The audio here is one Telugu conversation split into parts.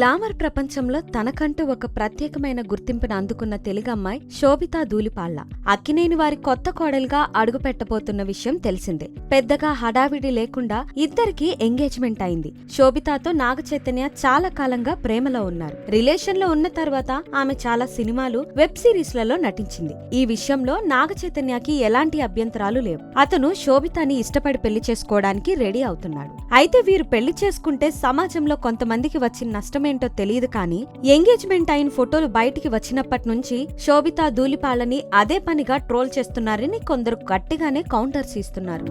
గ్లామర్ ప్రపంచంలో తనకంటూ ఒక ప్రత్యేకమైన గుర్తింపును అందుకున్న తెలుగమ్మాయి శోభితా ధూళిపాళ్ల అక్కినేని వారి కొత్త కోడలుగా అడుగుపెట్టబోతున్న విషయం తెలిసిందే. పెద్దగా హడావిడి లేకుండా ఇద్దరికీ ఎంగేజ్మెంట్ అయింది. శోభితాతో నాగచైతన్య చాలా కాలంగా ప్రేమలో ఉన్నారు. రిలేషన్ లో ఉన్న తర్వాత ఆమె చాలా సినిమాలు, వెబ్ సిరీస్లలో నటించింది. ఈ విషయంలో నాగచైతన్యకి ఎలాంటి అభ్యంతరాలు లేవు. అతను శోభితాని ఇష్టపడి పెళ్లి చేసుకోవడానికి రెడీ అవుతున్నాడు. అయితే వీరు పెళ్లి చేసుకుంటే సమాజంలో కొంతమందికి వచ్చిన నష్టమేంటో తెలియదు కానీ ఎంగేజ్మెంట్ అయిన ఫోటోలు బయటికి వచ్చినప్పటి నుంచి శోభితా ధూళిపాళ్లని అదే పనిగా ట్రోల్ చేస్తున్నారని కొందరు గట్టిగానే కౌంటర్స్ ఇస్తున్నారు.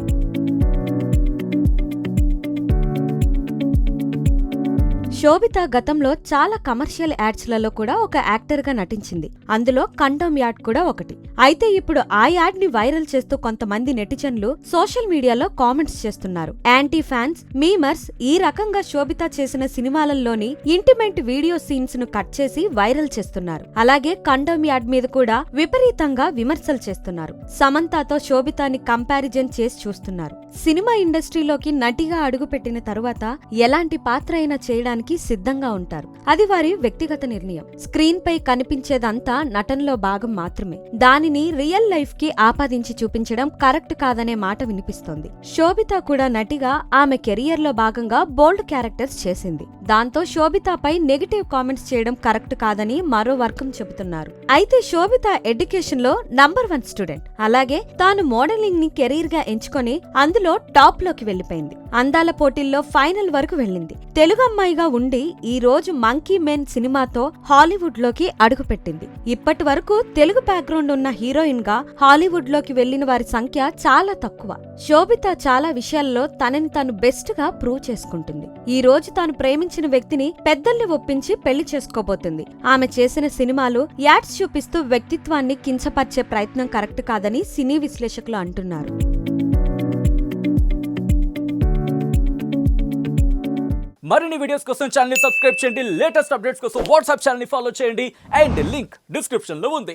శోభిత గతంలో చాలా కమర్షియల్ యాడ్స్లలో కూడా ఒక యాక్టర్ గా నటించింది. అందులో కండోమ్ యాడ్ కూడా ఒకటి. అయితే ఇప్పుడు ఆ యాడ్ ని వైరల్ చేస్తూ కొంతమంది నెటిజన్లు సోషల్ మీడియాలో కామెంట్స్ చేస్తున్నారు. యాంటీ ఫ్యాన్స్, మీమర్స్ ఈ రకంగా శోభిత చేసిన సినిమాలలోని ఇంటిమేట్ వీడియో సీన్స్ ను కట్ చేసి వైరల్ చేస్తున్నారు. అలాగే కండోమ్ యాడ్ మీద కూడా విపరీతంగా విమర్శలు చేస్తున్నారు. సమంతతో శోభితాని కంపారిజన్ చేసి చూస్తున్నారు. సినిమా ఇండస్ట్రీలోకి నటిగా అడుగుపెట్టిన తరువాత ఎలాంటి పాత్ర అయినా చేయడానికి సిద్ధంగా ఉంటారు. అది వారి వ్యక్తిగత నిర్ణయం. స్క్రీన్ పై కనిపించేదంతా నటనలో భాగం మాత్రమే. దానిని రియల్ లైఫ్ కి ఆపాదించి చూపించడం కరెక్ట్ కాదనే మాట వినిపిస్తోంది. శోభిత కూడా నటిగా ఆమె కెరియర్ లో భాగంగా బోల్డ్ క్యారెక్టర్స్ చేసింది. దాంతో శోభితపై నెగిటివ్ కామెంట్స్ చేయడం కరెక్ట్ కాదని మరో వర్గం చెబుతున్నారు. అయితే శోభిత ఎడ్యుకేషన్ లో నంబర్ 1 స్టూడెంట్. అలాగే తాను మోడలింగ్ ని కెరీర్ గా ఎంచుకొని అందులో టాప్ లోకి వెళ్లిపోయింది. అందాల పోటీల్లో ఫైనల్ వరకు వెళ్ళింది. తెలుగు అమ్మాయిగా ఉండి ఈ రోజు మంకీ మెన్ సినిమాతో హాలీవుడ్ లోకి అడుగుపెట్టింది. ఇప్పటి వరకు తెలుగు బ్యాక్గ్రౌండ్ ఉన్న హీరోయిన్ గా హాలీవుడ్ లోకి వెళ్లిన వారి సంఖ్య చాలా తక్కువ. శోభిత చాలా విషయాల్లో తనని తాను బెస్ట్ గా ప్రూవ్ చేసుకుంటుంది. ఈ రోజు తాను ప్రేమించిన వ్యక్తిని పెద్దల్ని ఒప్పించి పెళ్లి చేసుకోబోతుంది. ఆమె చేసిన సినిమాలు, యాడ్స్ చూపిస్తూ వ్యక్తిత్వాన్ని కించపరిచే ప్రయత్నం కరెక్ట్ కాదని సినీ విశ్లేషకులు అంటున్నారు. మరిన్ని వీడియోస్ కోసం ఛానల్ ని సబ్స్క్రైబ్ చేయండి. లేటెస్ట్ అప్డేట్స్ కోసం వాట్సాప్ ఛానల్ ని ఫాలో చేయండి. అండ్ లింక్ డిస్క్రిప్షన్ లో ఉంది.